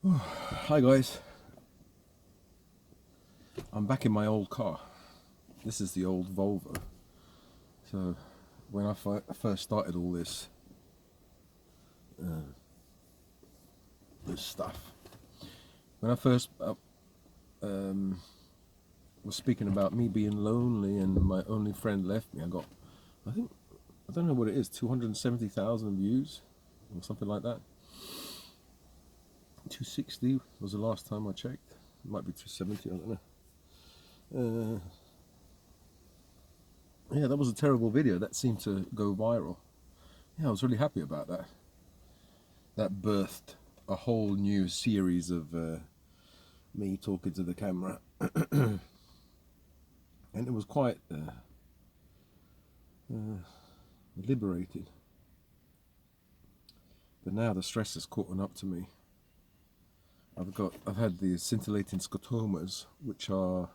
Hi guys, I'm back in my old car. This is the old Volvo. So when I first started all this this stuff, when I first was speaking about me being lonely and my only friend left me, I think, I don't know what it is, 270,000 views or something like that. 260 was the last time I checked. It might be 270, I don't know. Yeah, that was a terrible video. That seemed to go viral. Yeah, I was really happy about that. That birthed a whole new series of me talking to the camera. And it was quite liberating. But now the stress has caught up to me. I've had the scintillating scotomas, which are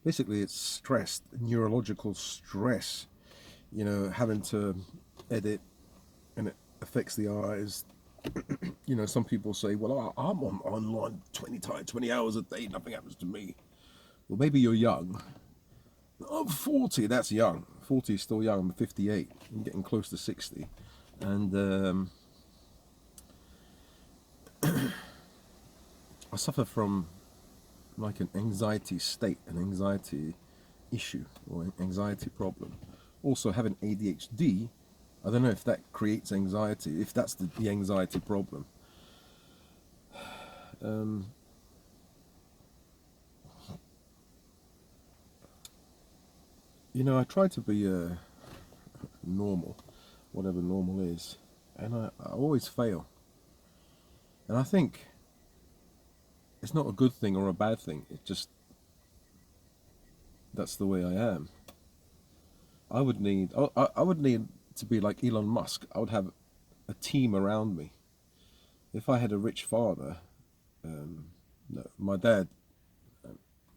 basically, it's stress, neurological stress. You know, having to edit, and it affects the eyes. You know, some people say, well, I'm online 20 hours a day, nothing happens to me. Well, maybe you're young. I'm 40, that's young. 40 is still young. I'm 58. I'm getting close to 60. And I suffer from like an anxiety state, an anxiety issue or an anxiety problem. Also having ADHD, I don't know if that creates anxiety, if that's the anxiety problem. You know, I try to be normal, whatever normal is, and I always fail. And I think it's not a good thing or a bad thing. It just, that's the way I am. I would need to be like Elon Musk. I would have a team around me. If I had a rich father, no, my dad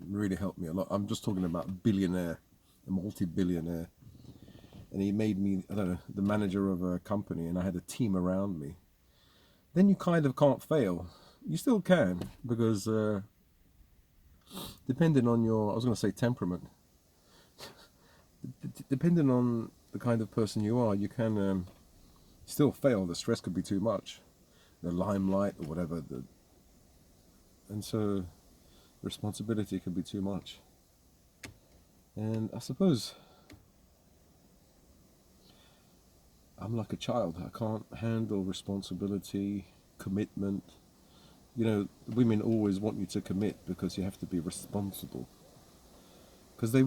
really helped me a lot. I'm just talking about a billionaire, a multi-billionaire, and he made me, I don't know, the manager of a company, and I had a team around me. Then you kind of can't fail. You still can, because depending on your, I was going to say temperament, depending on the kind of person you are, you can still fail. The stress could be too much, the limelight or whatever, and so responsibility could be too much. And I suppose I'm like a child. I can't handle responsibility, commitment. You know, women always want you to commit because you have to be responsible. Because they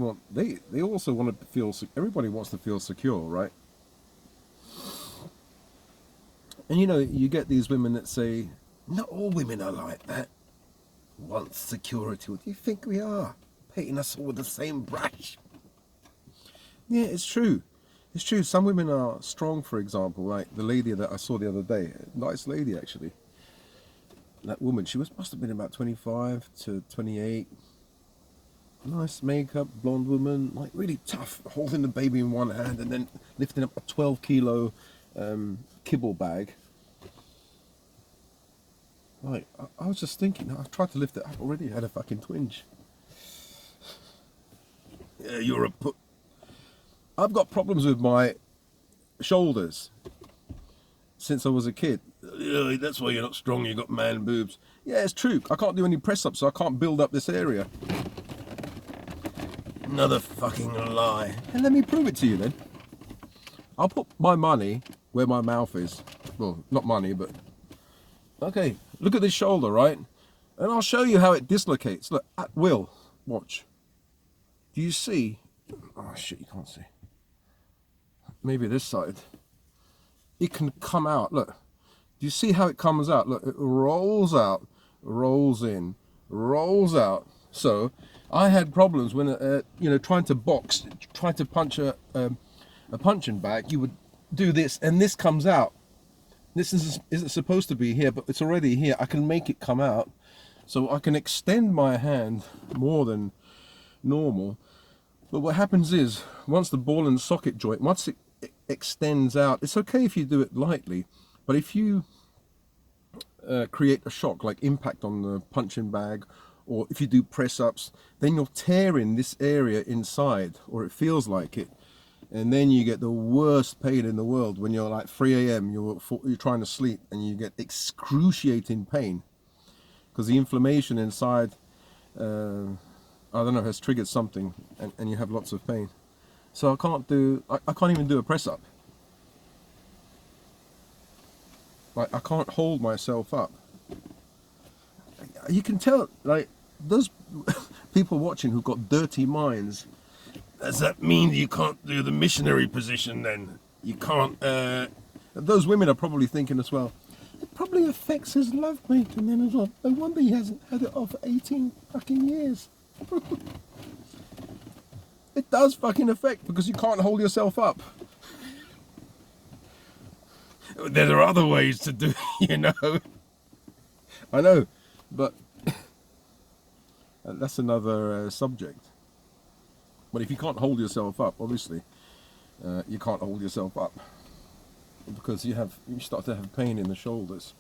also want to feel, everybody wants to feel secure, right? And you know, you get these women that say, not all women are like that. Want security. What do you think we are? Painting us all with the same brush. Yeah, it's true. It's true. Some women are strong, for example, like the lady that I saw the other day. Nice lady, actually. That woman, must have been about 25 to 28. Nice makeup, blonde woman, like really tough, holding the baby in one hand and then lifting up a 12 kilo kibble bag. Like, I was just thinking, I tried to lift it up already, had a fucking twinge. Yeah, I've got problems with my shoulders since I was a kid. Yeah, that's why you're not strong, you got man boobs. Yeah, it's true. I can't do any press ups, so I can't build up this area. Another fucking lie. And let me prove it to you then. I'll put my money where my mouth is. Well, not money, but... Okay, look at this shoulder, right? And I'll show you how it dislocates. Look, at will. Watch. Do you see? Oh shit, you can't see. Maybe this side. It can come out. Look. Do you see how it comes out? Look, it rolls out, rolls in, rolls out. So I had problems when, you know, trying to box, trying to punch a punching bag. You would do this, and this comes out. This isn't supposed to be here, but it's already here. I can make it come out, so I can extend my hand more than normal. But what happens is, once the ball and socket joint, once it extends out, it's okay if you do it lightly, but if you create a shock, like impact on the punching bag, or if you do press ups, then you're tearing this area inside, or it feels like it. And then you get the worst pain in the world when you're like 3 a.m. You're trying to sleep and you get excruciating pain because the inflammation inside, I don't know, has triggered something, and you have lots of pain. So I can't even do a press up. Like, I can't hold myself up. You can tell, like, those people watching who've got dirty minds. Does that mean you can't do the missionary position then? You can't, those women are probably thinking as well, it probably affects his love making then as well. No wonder he hasn't had it off for 18 fucking years. It does fucking affect, because you can't hold yourself up. There are other ways to do it, you know. I know, but that's another subject. But if you can't hold yourself up, obviously, you can't hold yourself up because you start to have pain in the shoulders.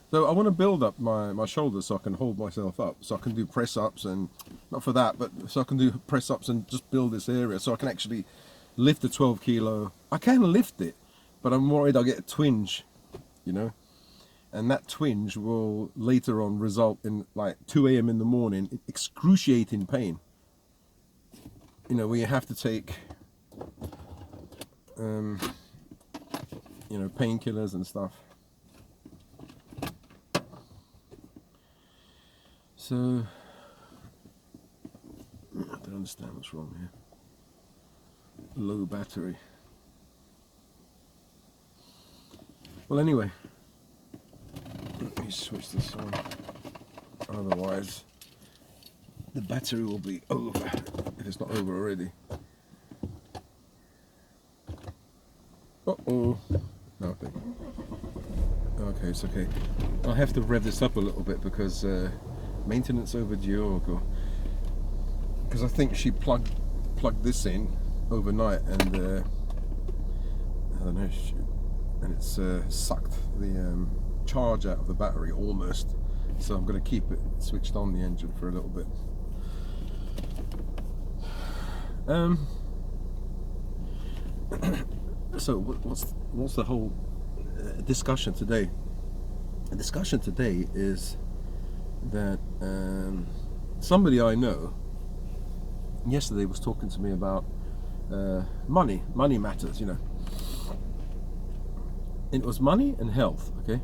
So I want to build up my shoulders so I can hold myself up, so I can do press ups, and not for that, but so I can do press ups and just build this area so I can actually lift the 12 kilo. I can lift it, but I'm worried I'll get a twinge, you know. And that twinge will later on result in like 2 a.m. in the morning, excruciating pain. You know, where you have to take, you know, painkillers and stuff. So, I don't understand what's wrong here. Low battery. Well, anyway, let me switch this on. Otherwise, the battery will be over, if it's not over already. Uh-oh. Nothing. Okay, it's okay. I'll have to rev this up a little bit because maintenance overdue, because I think she plugged this in overnight, and I don't know, and it's sucked the charge out of the battery almost. So I'm going to keep it switched on, the engine, for a little bit. So what's the whole discussion today? The discussion today is that somebody I know yesterday was talking to me about money matters, you know. And it was money and health, okay?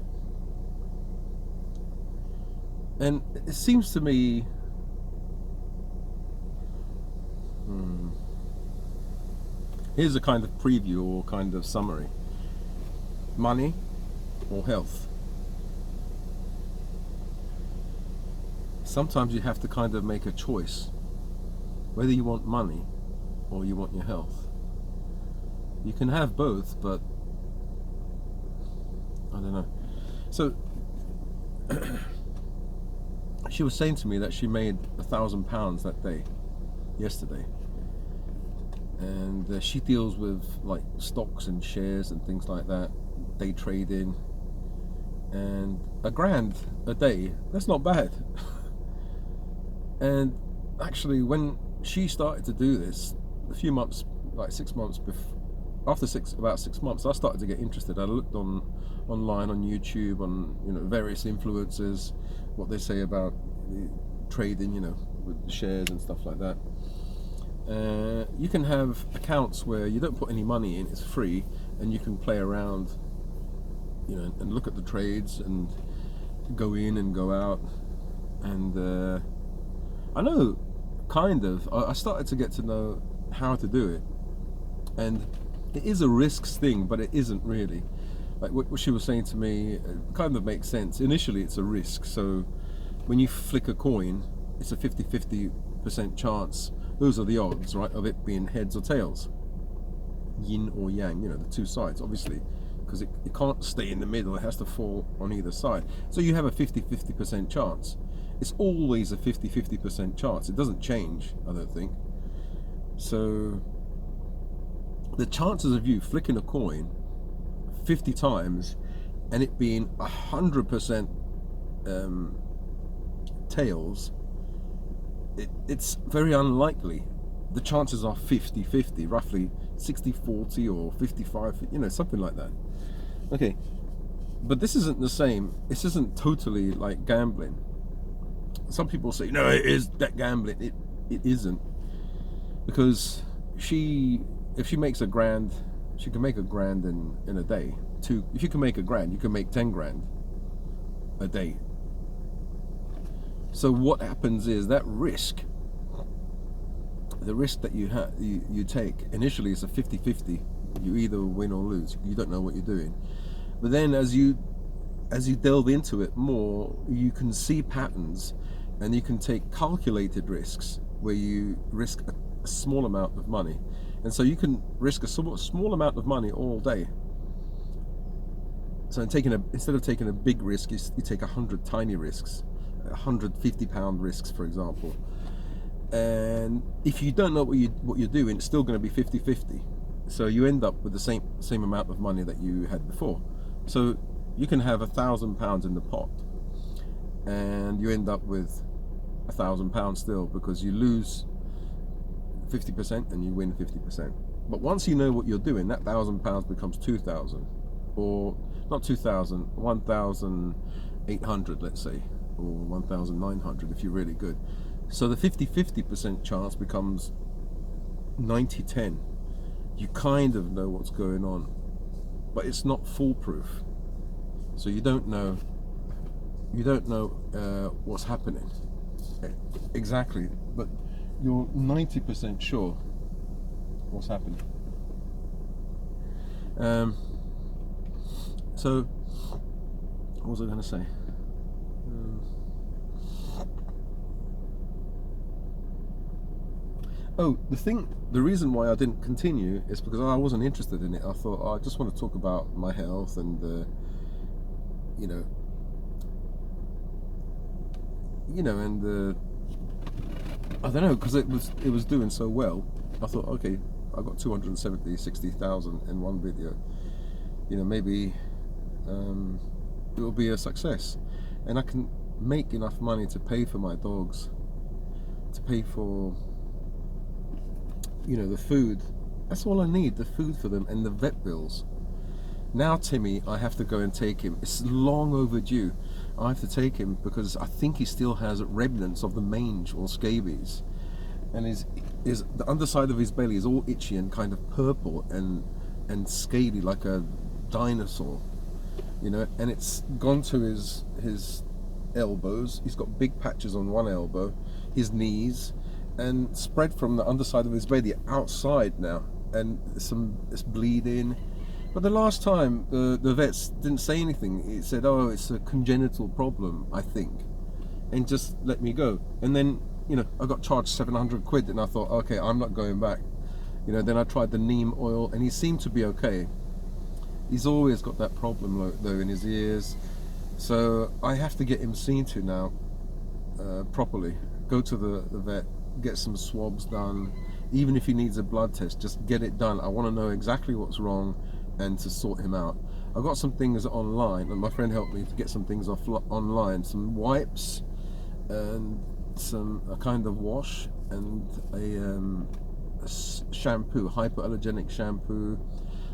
And it seems to me, here's a kind of preview or kind of summary. Money or health. Sometimes you have to kind of make a choice whether you want money or you want your health. You can have both, but I don't know. So she was saying to me that she made £1,000 that day, yesterday, and she deals with like stocks and shares and things like that, day trading, and £1,000 a day, that's not bad. And actually, when she started to do this a few months, like 6 months before, about 6 months, I started to get interested. I looked online on YouTube, on, you know, various influencers, what they say about trading, you know, with shares and stuff like that. You can have accounts where you don't put any money in, it's free, and you can play around, you know, and look at the trades and go in and go out. And I know, kind of, I started to get to know how to do it, and it is a risks thing, but it isn't really. Like what she was saying to me, it kind of makes sense. Initially it's a risk, so when you flick a coin, it's a 50-50% chance, those are the odds, right, of it being heads or tails, yin or yang, you know, the two sides, obviously, because it can't stay in the middle, it has to fall on either side. So you have a 50-50% chance. It's always a 50-50% chance. It doesn't change, I don't think. So the chances of you flicking a coin 50 times and it being 100% tails, it's very unlikely. The chances are 50-50, roughly 60-40 or 55, something like that. Okay, but this isn't the same. This isn't totally like gambling. Some people say, no, it is that gambling. It isn't, because if she makes $1,000, she can make $1,000 in a day. If you can make $1,000, you can make 10 grand a day. So what happens is that risk, the risk that you take initially is a 50-50. You either win or lose. You don't know what you're doing. But then as you delve into it more, you can see patterns, and you can take calculated risks where you risk a small amount of money. And so you can risk a small amount of money all day. So instead of taking a big risk, you take 100 tiny risks, 150 pound risks, for example. And if you don't know what you're doing, it's still going to be 50-50. So you end up with the same amount of money that you had before. So you can have £1,000 in the pot, and you end up with £1,000 still, because you lose 50% and you win 50%. But once you know what you're doing, that £1,000 becomes 2,000, or not 2,000, 1,800, let's say, or 1,900 if you're really good. So the 50% chance becomes 90-10. You kind of know what's going on, but it's not foolproof. So you don't know what's happening exactly, but you're 90% sure what's happening. So what was I going to say? The reason why I didn't continue is because I wasn't interested in it. I thought, I just want to talk about my health and I don't know, because it was doing so well. I thought, okay, I got 60,000 in one video. Maybe it will be a success, and I can make enough money to pay for my dogs, to pay for the food. That's all I need, the food for them and the vet bills. Now Timmy, I have to go and take him. It's long overdue. I have to take him because I think he still has remnants of the mange or scabies, and the underside of his belly is all itchy and kind of purple and scaly like a dinosaur, and it's gone to his elbows. He's got big patches on one elbow, his knees, and spread from the underside of his belly outside now, and it's bleeding. But the last time the vets didn't say anything. It said, oh, it's a congenital problem, I think, and just let me go. And then I got charged 700 quid, and I thought, okay, I'm not going back. Then I tried the neem oil, and he seemed to be okay. He's always got that problem though in his ears, so I have to get him seen to now properly. Go to the vet, get some swabs done. Even if he needs a blood test, just get it done. I want to know exactly what's wrong and to sort him out. I got some things online, and my friend helped me to get some things online, some wipes and a kind of wash and a shampoo, hypoallergenic shampoo.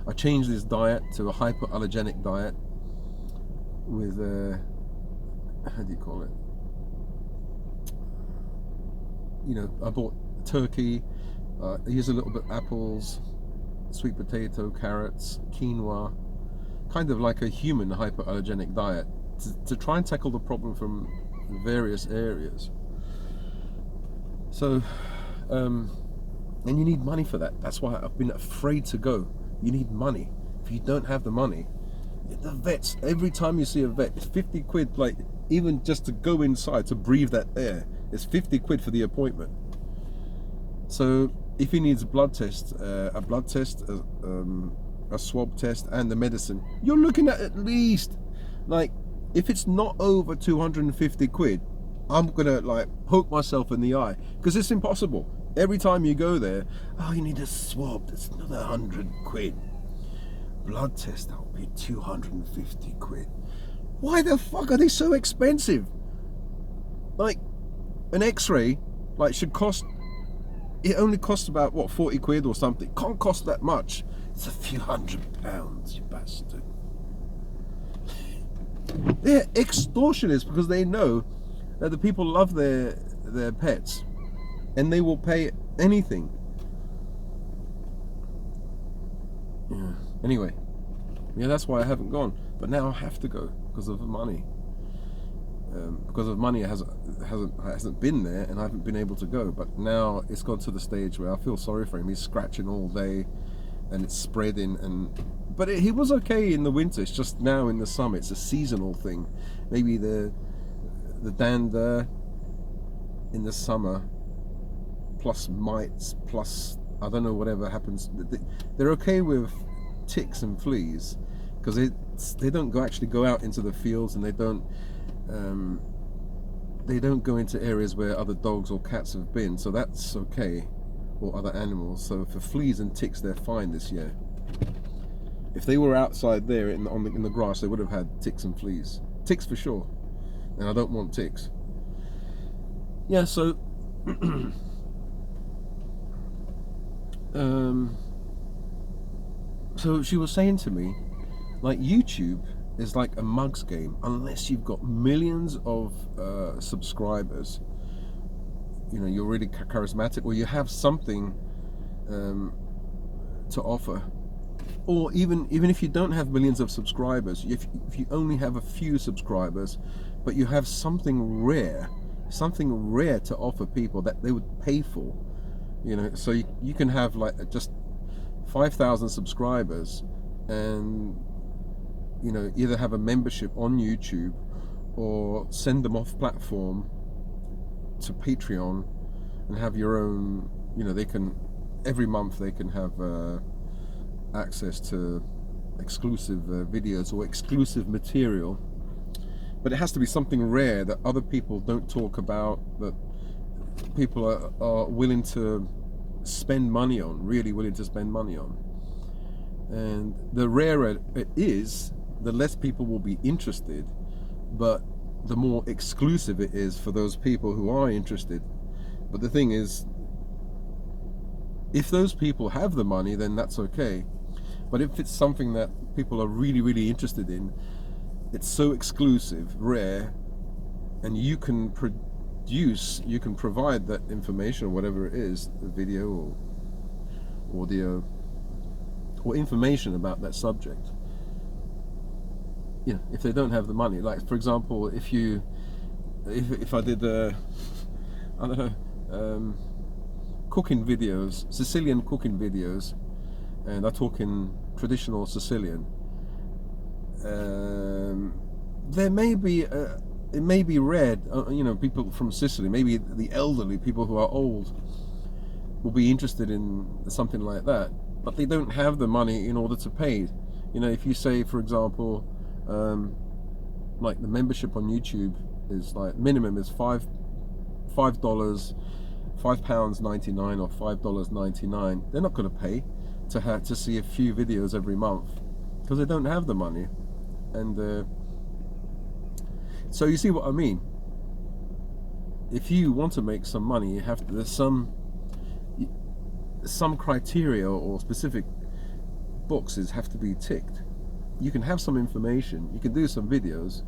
I changed his diet to a hypoallergenic diet with how do you call it? I bought turkey. I use a little bit of apples, sweet potato, carrots, quinoa, kind of like a human hypoallergenic diet to try and tackle the problem from various areas. So, and you need money for that. That's why I've been afraid to go. You need money. If you don't have the money, the vets, every time you see a vet, it's 50 quid, like even just to go inside to breathe that air, it's 50 quid for the appointment. So if he needs a blood test, a swab test, and the medicine, you're looking at least, like, if it's not over 250 quid, I'm gonna like poke myself in the eye, because it's impossible. Every time you go there, oh, you need a swab, that's another 100 quid. blood test, that would be 250 quid. Why the fuck are they so expensive? Like, an x-ray, like, should cost, it only costs about, what, 40 quid or something. Can't cost that much. It's a few £100, you bastard. They're extortionists because they know that the people love their pets and they will pay anything. Yeah. Anyway, yeah, that's why I haven't gone. But now I have to go because of the money. Because of money, it hasn't been there, and I haven't been able to go. But now it's got to the stage where I feel sorry for him. He's scratching all day, and it's spreading. But he was okay in the winter. It's just now in the summer. It's a seasonal thing. Maybe the dander in the summer, plus mites, plus I don't know, whatever happens. They're okay with ticks and fleas because they don't actually go out into the fields, and they don't go into areas where other dogs or cats have been. So that's okay, or other animals. So for fleas and ticks, they're fine this year. If they were outside there in the grass, they would have had ticks and fleas. Ticks for sure, and I don't want ticks. Yeah, so so she was saying to me, like, YouTube is like a mug's game unless you've got millions of subscribers. You know, you're really charismatic, or you have something to offer. Or even if you don't have millions of subscribers, if you only have a few subscribers, but you have something rare to offer people that they would pay for, you know, so you can have like just 5,000 subscribers, and you know, either have a membership on YouTube or send them off platform to Patreon and have your own, you know, they can every month they can have access to exclusive videos or exclusive material, but it has to be something rare that other people don't talk about, that people are willing to spend money on, really willing to spend money on. And the rarer it is, the less people will be interested, but the more exclusive it is for those people who are interested. But the thing is, if those people have the money, then that's okay. But if it's something that people are really, really interested in, it's so exclusive, rare, and you can provide that information, or whatever it is, the video or audio or information about that subject. You know, if they don't have the money, like for example, if I did I don't know, cooking videos, Sicilian cooking videos, and I talk in traditional Sicilian, there may be it may be read, you know, people from Sicily, maybe the elderly, people who are old, will be interested in something like that, but they don't have the money in order to pay. You know, if you say, for example, like the membership on YouTube is like, minimum is £5.99 or $5.99, they're not going to pay to see a few videos every month because they don't have the money. And so you see what I mean. If you want to make some money, you have to, there's some criteria or specific boxes have to be ticked. You can have some information, you can do some videos,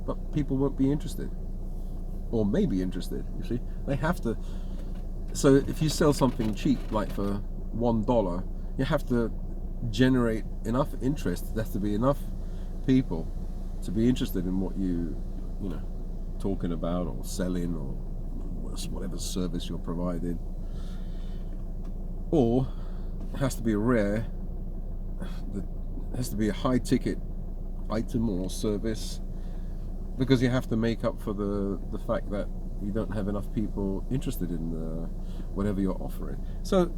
but people won't be interested, or may be interested. You see, they have to. So if you sell something cheap, like for $1, you have to generate enough interest. There has to be enough people to be interested in what you know, talking about or selling or whatever service you're providing. Or it has to be rare. It has to be a high ticket item or service, because you have to make up for the fact that you don't have enough people interested in whatever you're offering. So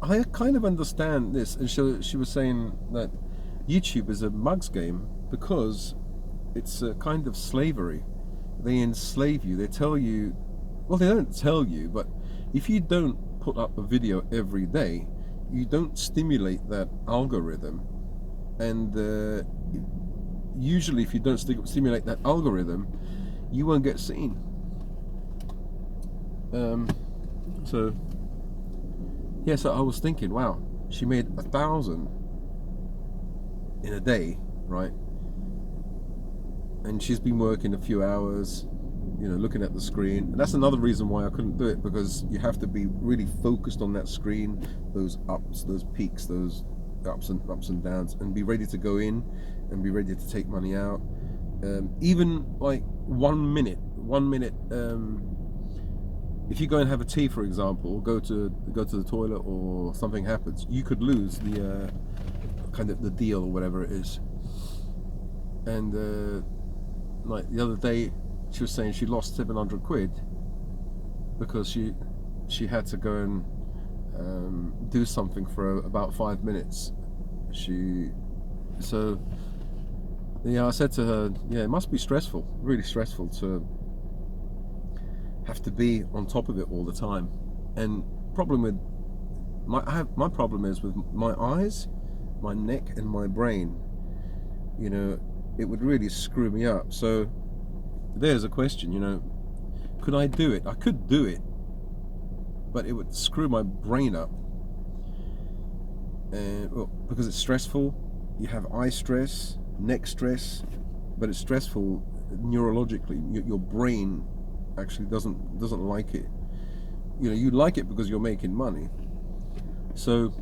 I kind of understand this, and she was saying that YouTube is a mug's game because it's a kind of slavery. They enslave you. They tell you, well, they don't tell you, but if you don't put up a video every day, you don't stimulate that algorithm, and usually if you don't stimulate that algorithm, you won't get seen. So yeah, so I was thinking, wow, she made 1,000 in a day, right? And she's been working a few hours, you know, looking at the screen. And that's another reason why I couldn't do it, because you have to be really focused on that screen, those ups, those peaks, those ups and downs, and be ready to go in and be ready to take money out. Even like 1 minute, if you go and have a tea, for example, go to the toilet or something happens, you could lose the kind of the deal or whatever it is. And like the other day, she was saying she lost 700 quid because she had to go and do something for about 5 minutes. So yeah, I said to her, yeah, it must be stressful, really stressful to have to be on top of it all the time. And my problem is with my eyes, my neck and my brain, you know, it would really screw me up. So there's a question, you know, could I do it? I could do it, but it would screw my brain up. And well, because it's stressful, you have eye stress, neck stress, but it's stressful neurologically. Your brain actually doesn't like it. You know, you like it because you're making money. So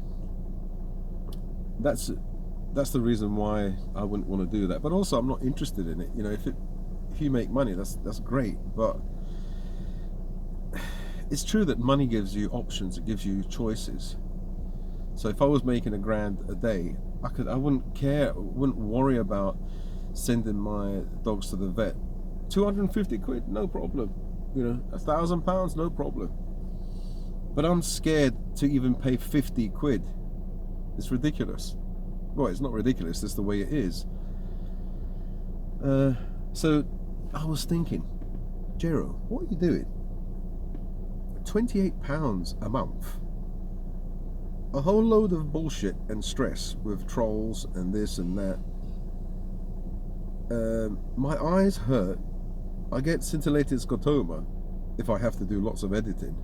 that's the reason why I wouldn't want to do that. But also, I'm not interested in it. You know, if you make money, that's great. But it's true that money gives you options. It gives you choices. So if I was making £1,000 a day, I wouldn't care, wouldn't worry about sending my dogs to the vet. 250 quid, no problem. You know, £1,000, no problem. But I'm scared to even pay 50 quid. It's ridiculous. Well, it's not ridiculous, it's the way it is. So I was thinking, Jero, what are you doing? £28 a month. A whole load of bullshit and stress with trolls and this and that. My eyes hurt. I get scintillated scotoma if I have to do lots of editing.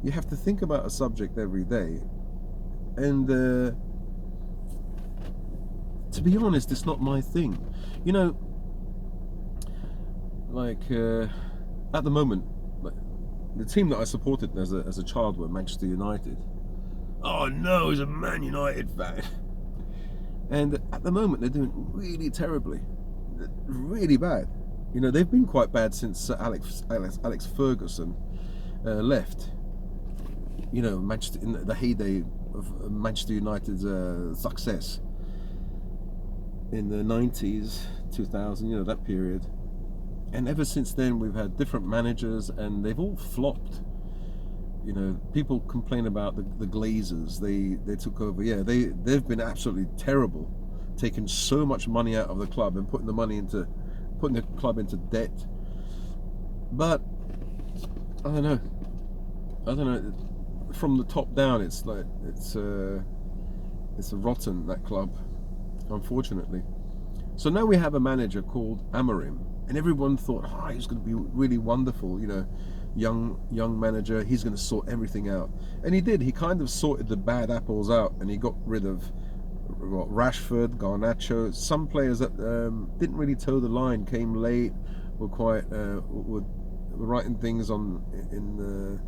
You have to think about a subject every day. And to be honest, it's not my thing. You know, like at the moment, like, the team that I supported as a child were Manchester United. Oh no, he's a Man United fan. And at the moment, they're doing really terribly, really bad. You know, they've been quite bad since Alex Ferguson left. You know, Manchester in the heyday of Manchester United's success in the 90s, 2000, you know, that period. And ever since then, we've had different managers, and they've all flopped. You know, people complain about the Glazers. They took over. Yeah, they've been absolutely terrible, taking so much money out of the club and putting the club into debt. But I don't know. From the top down, it's like it's a rotten, that club, unfortunately. So now we have a manager called Amorim, and everyone thought, oh, he's going to be really wonderful, you know, young manager. He's going to sort everything out, and he did. He kind of sorted the bad apples out, and he got rid of Rashford, Garnacho, some players that didn't really toe the line, came late, were quite were writing things in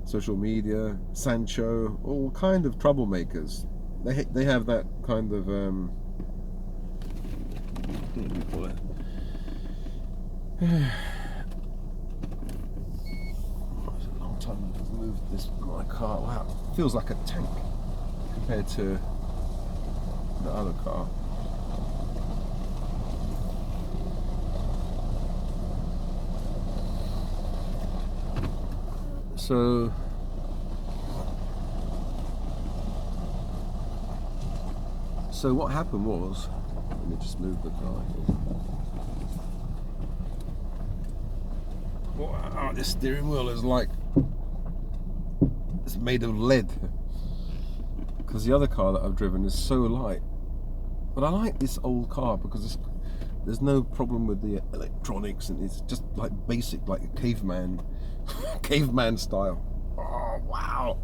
social media. Sancho, all kind of troublemakers. They have that kind of what do you call it? It's a long time I've moved my car. Wow, feels like a tank compared to the other car. So what happened was, let me just move the car here. Wow, this steering wheel is like, it's made of lead, because the other car that I've driven is so light. But I like this old car because there's no problem with the electronics, and it's just like basic, like a caveman, caveman style. Oh wow!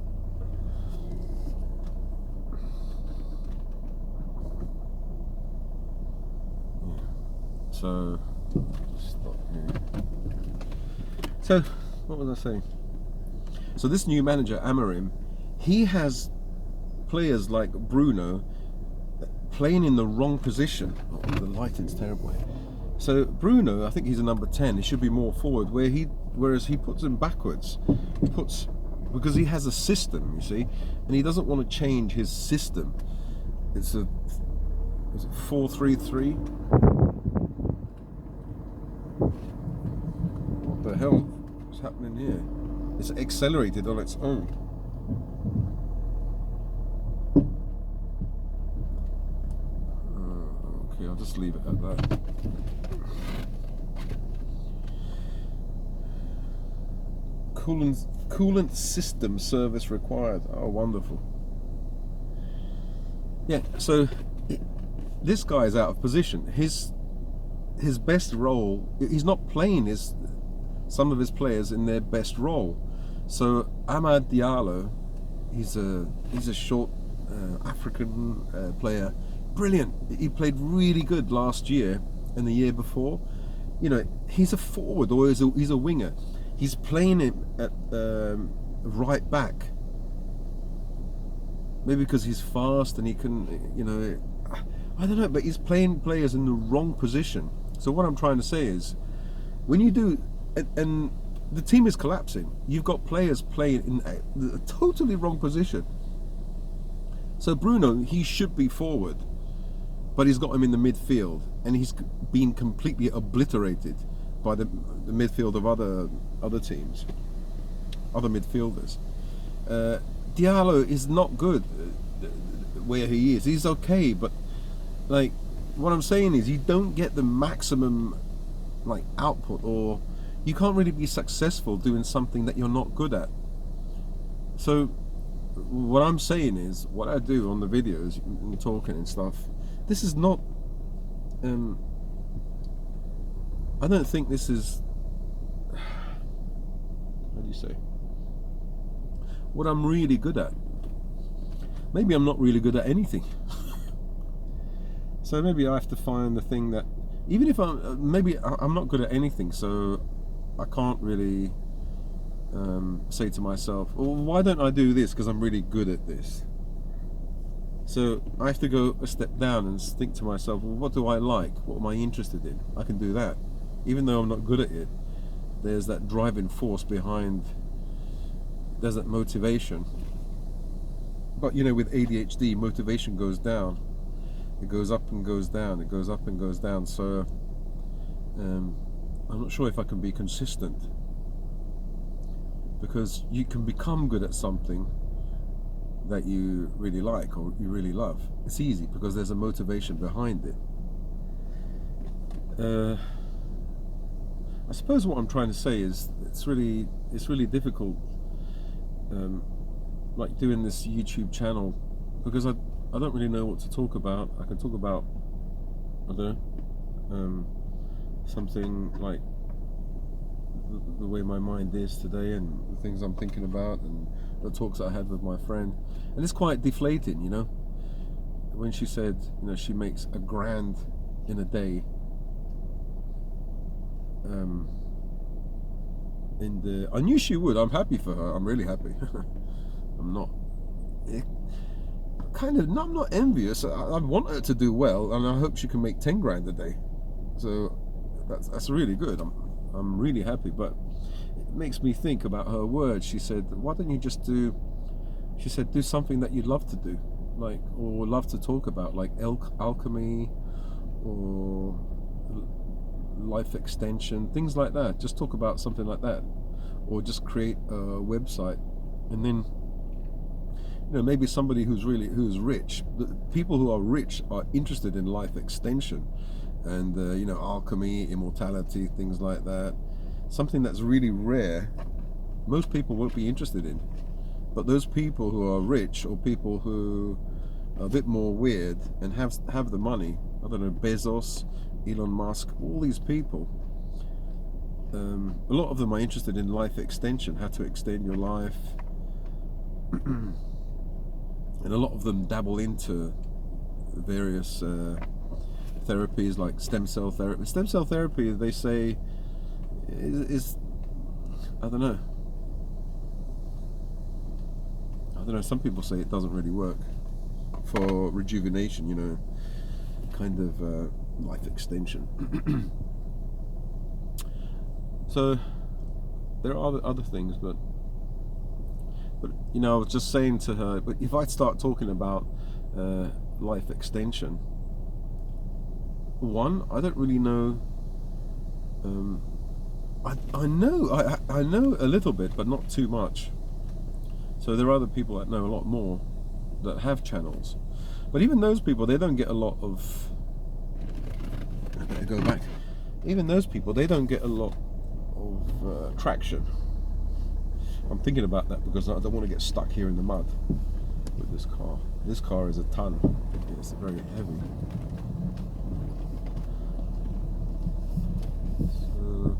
Yeah. So stop here. So what was I saying? So this new manager Amorim, he has players like Bruno playing in the wrong position. Oh, the lighting's terrible here. So Bruno, I think he's a number 10. He should be more forward. Whereas he puts him backwards. Because he has a system, you see, and he doesn't want to change his system. Is it 4-3-3? What the hell is happening here? It's accelerated on its own. Okay, I'll just leave it at that. Coolant system service required. Oh, wonderful. Yeah, so this guy is out of position. His best role, he's not playing some of his players in their best role. So Amad Diallo, he's a short African player, brilliant. He played really good last year and the year before. You know, he's a forward or he's a winger. He's playing it at right back. Maybe because he's fast and he can, you know, I don't know, but he's playing players in the wrong position. So what I'm trying to say is, when you do, and the team is collapsing, you've got players playing in a totally wrong position. So Bruno, he should be forward, but he's got him in the midfield, and he's been completely obliterated by the midfield of other teams, other midfielders. Diallo is not good where he is. He's okay, but like what I'm saying is, you don't get the maximum like output, or you can't really be successful doing something that you're not good at. So what I'm saying is, what I do on the videos and talking and stuff, this is not I don't think this is, how do you say, what I'm really good at. Maybe I'm not really good at anything. So maybe I have to find the thing that, even if maybe I'm not good at anything, so I can't really say to myself, well, why don't I do this because I'm really good at this? So I have to go a step down and think to myself, well, what do I like? What am I interested in? I can do that. Even though I'm not good at it, there's that driving force behind, there's that motivation. But you know, with ADHD, motivation goes down. It goes up and goes down. It goes up and goes down. So I'm not sure if I can be consistent, because you can become good at something that you really like or you really love. It's easy because there's a motivation behind it. I suppose what I'm trying to say is it's really difficult, like doing this YouTube channel, because I don't really know what to talk about. I can talk about, I don't know, something like the way my mind is today and the things I'm thinking about and the talks I had with my friend, and it's quite deflating, you know, when she said, you know, she makes $1,000 in a day. And I knew she would. I'm happy for her. I'm really happy. I'm not I'm not envious. I want her to do well, and I hope she can make $10,000 a day. So that's really good. I'm really happy. But it makes me think about her words. She said, why don't you just do, she said, do something that you'd love to do, like, or love to talk about, like alchemy or life extension, things like that. Just talk about something like that, or just create a website. And then, you know, maybe somebody who's rich, the people who are rich are interested in life extension and you know, alchemy, immortality, things like that. Something that's really rare, most people won't be interested in. But those people who are rich, or people who a bit more weird and have the money. I don't know, Bezos, Elon Musk, all these people. A lot of them are interested in life extension, how to extend your life. And a lot of them dabble into various therapies like stem cell therapy. Stem cell therapy, they say, is I don't know. Some people say it doesn't really work for rejuvenation, you know, kind of life extension. So there are other things, but you know, I was just saying to her, but if I start talking about life extension, one, I don't really know. I know a little bit, but not too much. So there are other people that know a lot more that have channels, but even those people, they don't get a lot of. I better go back. Even those people, they don't get a lot of traction. I'm thinking about that because I don't want to get stuck here in the mud with this car. This car is a ton. It's very heavy. So,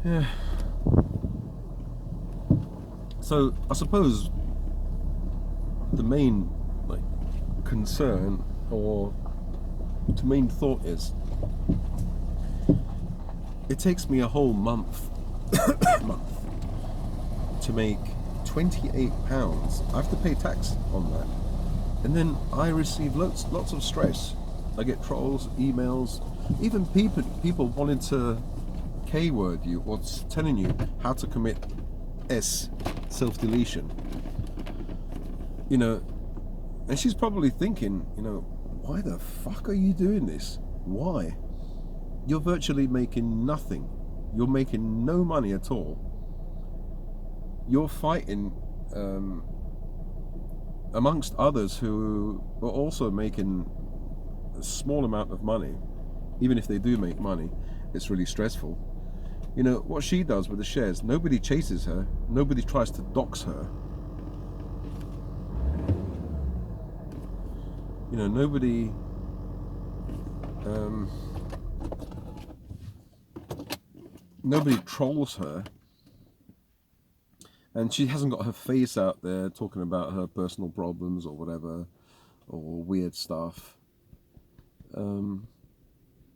yeah. So I suppose the main concern or the main thought is it takes me a whole month to make £28. I have to pay tax on that, and then I receive lots of stress. I get trolls, emails, even people wanting to K-word you or telling you how to commit self-deletion. You know, and she's probably thinking, you know, why the fuck are you doing this? Why? You're virtually making nothing. You're making no money at all. You're fighting amongst others who are also making a small amount of money. Even if they do make money, it's really stressful. You know, what she does with the shares, nobody chases her, nobody tries to dox her. You know, nobody trolls her, and she hasn't got her face out there talking about her personal problems or whatever, or weird stuff. You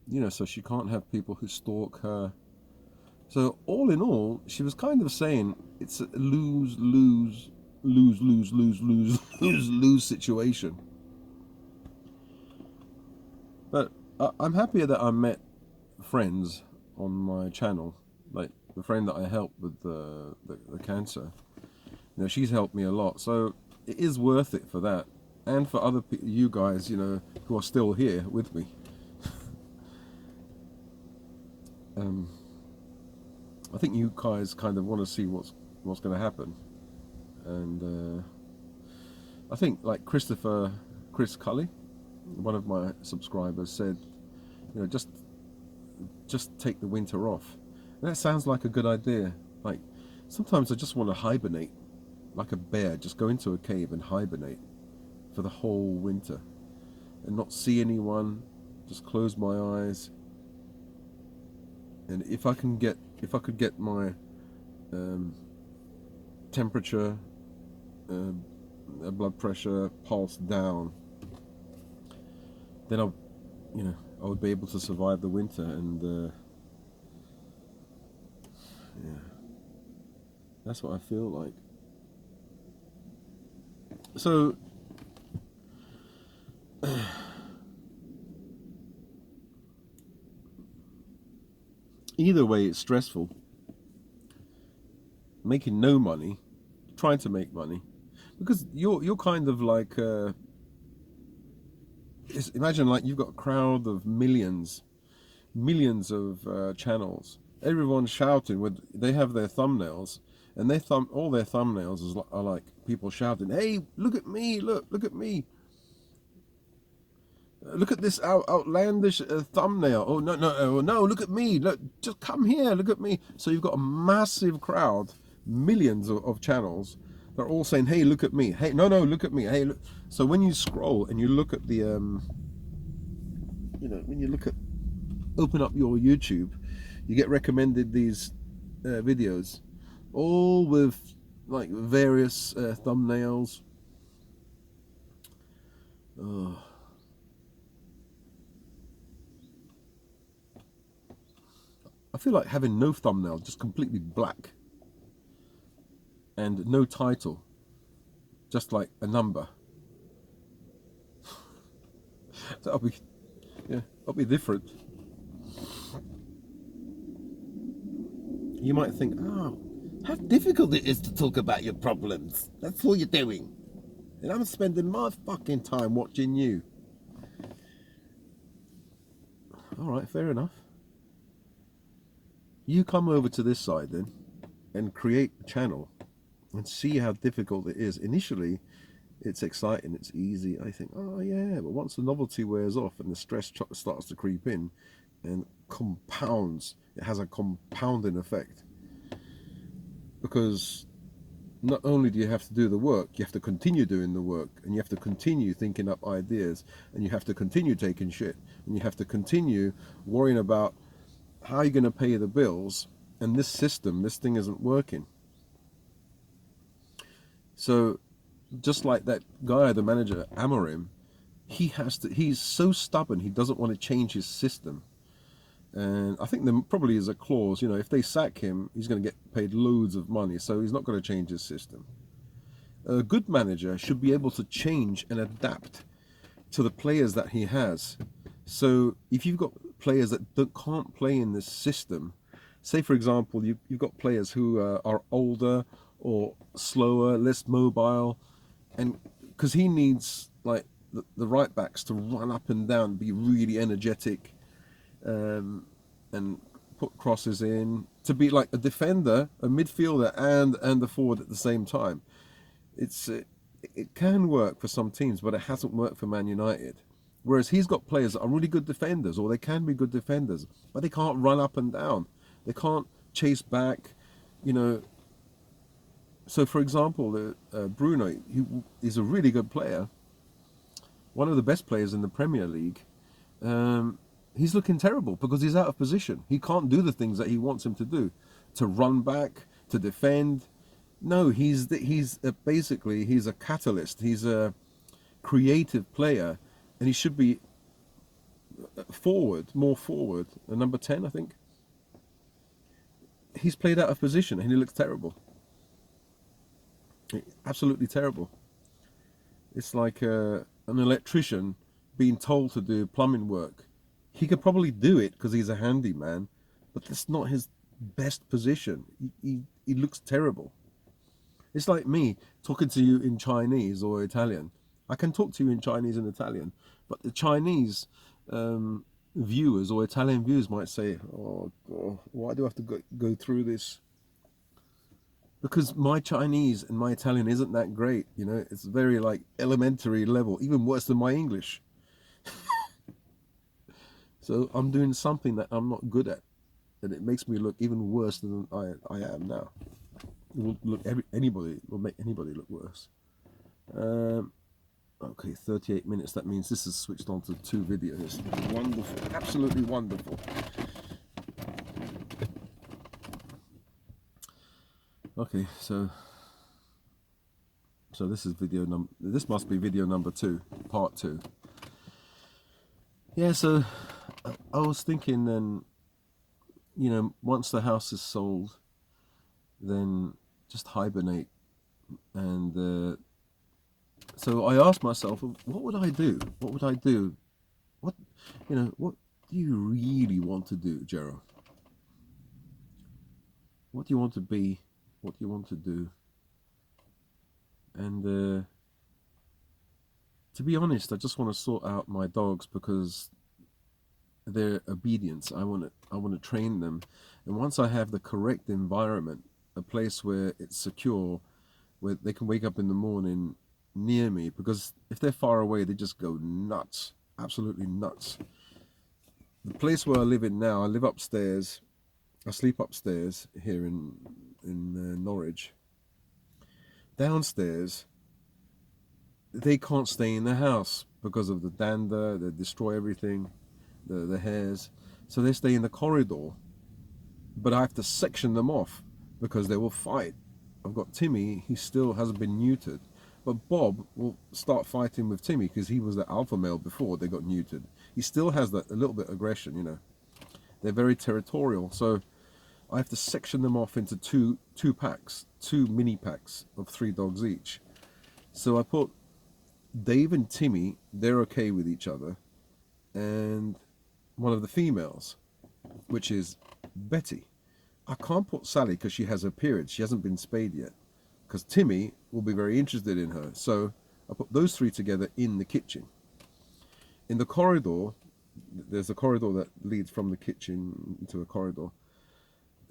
know, so she can't have people who stalk her. So all in all, she was kind of saying it's a lose situation. But I'm happier that I met friends on my channel, like the friend that I helped with the cancer. You know, she's helped me a lot, so it is worth it for that, and for other you guys, you know, who are still here with me. I think you guys kind of want to see what's going to happen, and I think like Chris Cully, one of my subscribers, said, you know, just take the winter off. And that sounds like a good idea. Like sometimes I just want to hibernate, like a bear, just go into a cave and hibernate for the whole winter, and not see anyone. Just close my eyes, and if I could get my temperature, blood pressure, pulse down, then I would be able to survive the winter. And yeah, that's what I feel like. So either way, it's stressful. Making no money, trying to make money, because you're kind of like imagine like you've got a crowd of millions of channels. Everyone's shouting they have their thumbnails, and all their thumbnails are like people shouting, "Hey, look at me! Look at me! Look at this outlandish thumbnail! Oh no! Look at me! Look, just come here! Look at me!" So you've got a massive crowd, millions of channels, They're all saying, "Hey, look at me. Hey, no, look at me. Hey, look." So when you scroll and you look at the, when you look at, open up your YouTube, you get recommended these videos, all with like various thumbnails. Oh. I feel like having no thumbnail, just completely black, and no title, just like a number. That'll be, yeah, that'll be different. You might think, oh, how difficult it is to talk about your problems. That's all you're doing. And I'm spending my fucking time watching you. All right, fair enough. You come over to this side then and create a channel and see how difficult it is. Initially, it's exciting, it's easy. I think, oh yeah, but once the novelty wears off and the stress starts to creep in and compounds, it has a compounding effect. Because not only do you have to do the work, you have to continue doing the work, and you have to continue thinking up ideas, and you have to continue taking shit, and you have to continue worrying about how you're going to pay the bills, and this thing isn't working. So just like that guy, the manager, Amorim, he's so stubborn, he doesn't want to change his system. And I think there probably is a clause, if they sack him, he's going to get paid loads of money, so he's not going to change his system. A good manager should be able to change and adapt to the players that he has. So if you've got players that can't play in this system, say for example, you've got players who are older or slower, less mobile, and because he needs like the right backs to run up and down, be really energetic, and put crosses in, to be like a defender, a midfielder, and a forward at the same time. It can work for some teams, but it hasn't worked for Man United. Whereas he's got players that are really good defenders, or they can be good defenders, but they can't run up and down. They can't chase back, So for example, Bruno, he's a really good player, one of the best players in the Premier League. He's looking terrible because he's out of position. He can't do the things that he wants him to do, to run back, to defend. No, basically he's a catalyst. He's a creative player, and he should be more forward. A number 10, I think. He's played out of position, and he looks terrible. Absolutely terrible. It's like an electrician being told to do plumbing work. He could probably do it because he's a handyman, but that's not his best position. He looks terrible. It's like me talking to you in Chinese or Italian. I can talk to you in Chinese and Italian, but the Chinese viewers or Italian viewers might say, oh, God, why do I have to go through this? Because my Chinese and my Italian isn't that great, it's very like elementary level, even worse than my English. So I'm doing something that I'm not good at, and it makes me look even worse than I am now. It will make anybody look worse. Okay, 38 minutes. That means this is switched on to 2 videos. Wonderful, absolutely wonderful. Okay, so this is this must be video number 2, part 2. Yeah, so I was thinking then, once the house is sold, then just hibernate. And so I asked myself, what would I do? What would I do? What do you really want to do, Jero? What do you want to be? What do you want to do? And to be honest, I just want to sort out my dogs because their obedience. I want to train them, and once I have the correct environment, a place where it's secure, where they can wake up in the morning near me, because if they're far away, they just go nuts, absolutely nuts. The place where I live in now, I live upstairs. I sleep upstairs here in Norwich. downstairs, they can't stay in the house because of the dander. They destroy everything, the hairs. So they stay in the corridor. But I have to section them off because they will fight. I've got Timmy, he still hasn't been neutered. But Bob will start fighting with Timmy because he was the alpha male before they got neutered. He still has that a little bit of aggression, you know. They're very territorial. So I have to section them off into two packs, 2 mini packs of 3 dogs each. So I put Dave and Timmy, they're okay with each other. And one of the females, which is Betty. I can't put Sally because she has her period. She hasn't been spayed yet. Because Timmy will be very interested in her. So I put those 3 together in the kitchen. In the corridor, there's a corridor that leads from the kitchen into a corridor.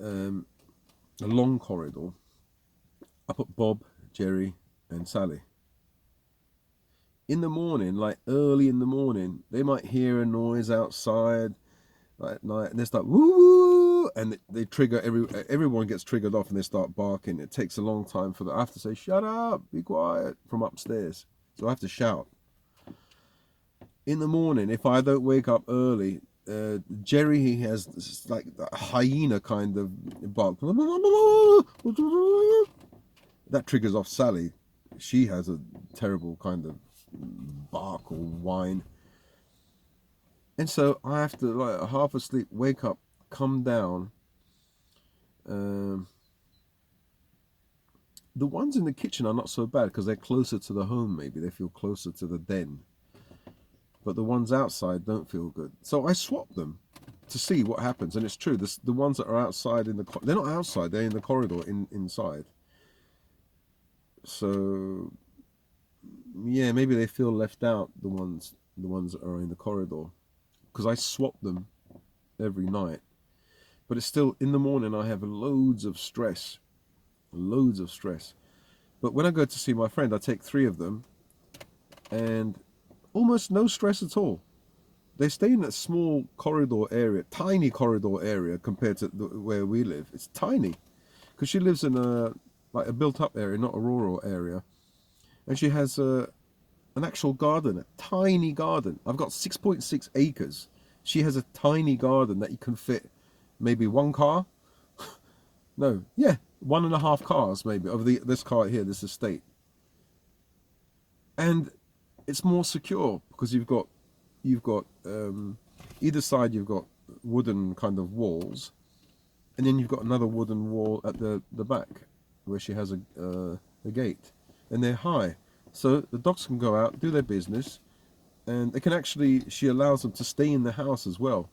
A long corridor. I put Bob, Jerry, and Sally. In the morning, like early in the morning, they might hear a noise outside at night, and they start woo woo, and they trigger everyone gets triggered off, and they start barking. It takes a long time for I have to say shut up, be quiet from upstairs, so I have to shout. In the morning, if I don't wake up early, Jerry, he has this, like a hyena kind of bark that triggers off Sally. She has a terrible kind of bark or whine. And so I have to, like half asleep, wake up, come down. The ones in the kitchen are not so bad because they're closer to the home, maybe. They feel closer to the den. But the ones outside don't feel good. So I swap them to see what happens. And it's true, the ones that are outside, they're not outside, they're in the corridor inside. So, yeah, maybe they feel left out, the ones that are in the corridor. Because I swap them every night. But it's still, in the morning, I have loads of stress. Loads of stress. But when I go to see my friend, I take 3 of them. And almost no stress at all. They stay in that small corridor area, tiny corridor area compared to where we live. It's tiny. Because she lives in a built-up area, not a rural area. And she has an actual garden, a tiny garden. I've got 6.6 acres. She has a tiny garden that you can fit maybe 1 car. No, yeah, 1.5 cars maybe of this car here, this estate. And it's more secure because you've got either side you've got wooden kind of walls, and then you've got another wooden wall at the back where she has a gate, and they're high. So the dogs can go out, do their business, and they can actually, she allows them to stay in the house as well.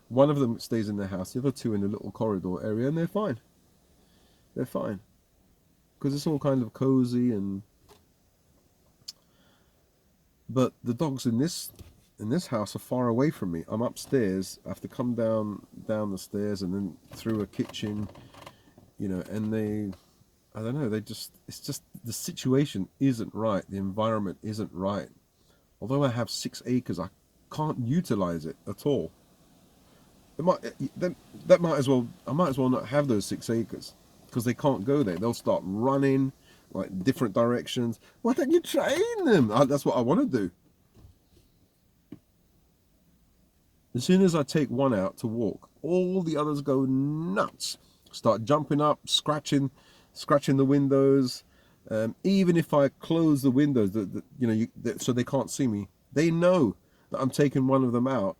One of them stays in the house, the other 2 in the little corridor area, and they're fine. They're fine. Because it's all kind of cozy and... But the dogs in this house are far away from me. I'm upstairs, I have to come down the stairs and then through a kitchen, you know, and they... I don't know, it's just, the situation isn't right, the environment isn't right. Although I have 6 acres, I can't utilize it at all. I might as well not have those 6 acres, because they can't go there. They'll start running, like different directions. Why don't you train them? That's what I want to do. As soon as I take one out to walk, all the others go nuts. Start jumping up, scratching the windows. Even if I close the windows, so they can't see me, they know that I'm taking one of them out.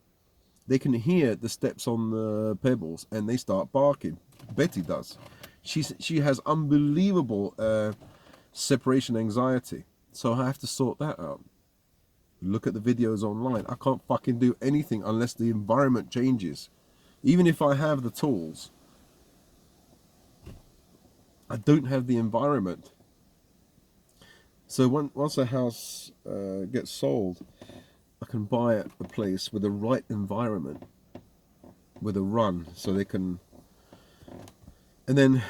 They can hear the steps on the pebbles, and they start barking. Betty does. She has unbelievable separation anxiety, so I have to sort that out. Look at the videos online. I can't fucking do anything unless the environment changes. Even if I have the tools, I don't have the environment. So once a house gets sold, I can buy a place with the right environment, with a run, so they can, and then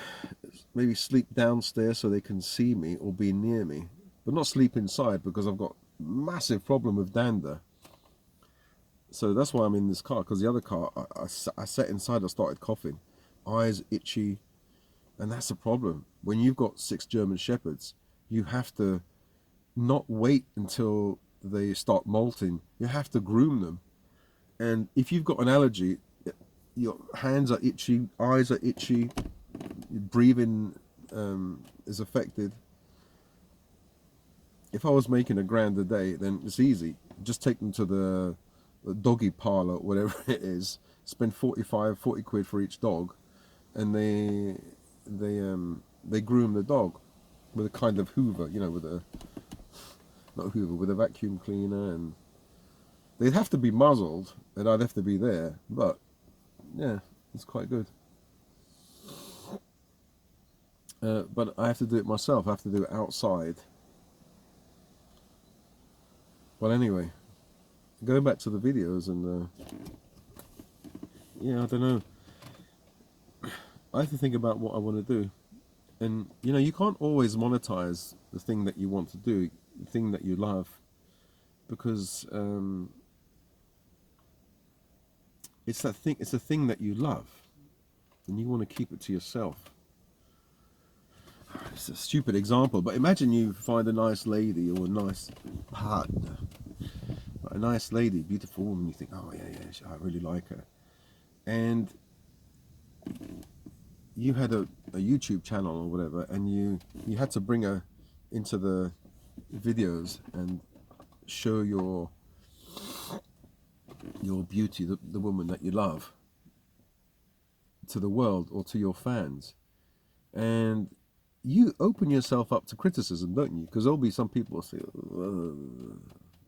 maybe sleep downstairs so they can see me or be near me, but not sleep inside because I've got massive problem with dander. So that's why I'm in this car, because the other car, I sat inside, I started coughing, eyes itchy. And that's a problem. When you've got 6 German Shepherds, you have to not wait until they start molting. You have to groom them. And if you've got an allergy, your hands are itchy, eyes are itchy, breathing is affected. If I was making $1,000 a day, then it's easy. Just take them to the doggy parlor, whatever it is, spend 40 quid for each dog, and they groom the dog with a kind of Hoover, you know, with a, not a Hoover, with a vacuum cleaner, and they'd have to be muzzled, and I'd have to be there, but yeah, it's quite good. But I have to do it myself. I have to do it outside. Well, anyway, going back to the videos, and yeah, I don't know. I have to think about what I want to do, and you know, you can't always monetize the thing that you want to do, the thing that you love, because it's that thing. It's a thing that you love, and you want to keep it to yourself. It's a stupid example, but imagine you find a nice lady or a nice partner, a nice lady, beautiful woman. You think, oh yeah, I really like her, and you had a YouTube channel or whatever, and you had to bring her into the videos and show your beauty, the woman that you love, to the world or to your fans, and you open yourself up to criticism, don't you? Because there'll be some people who say,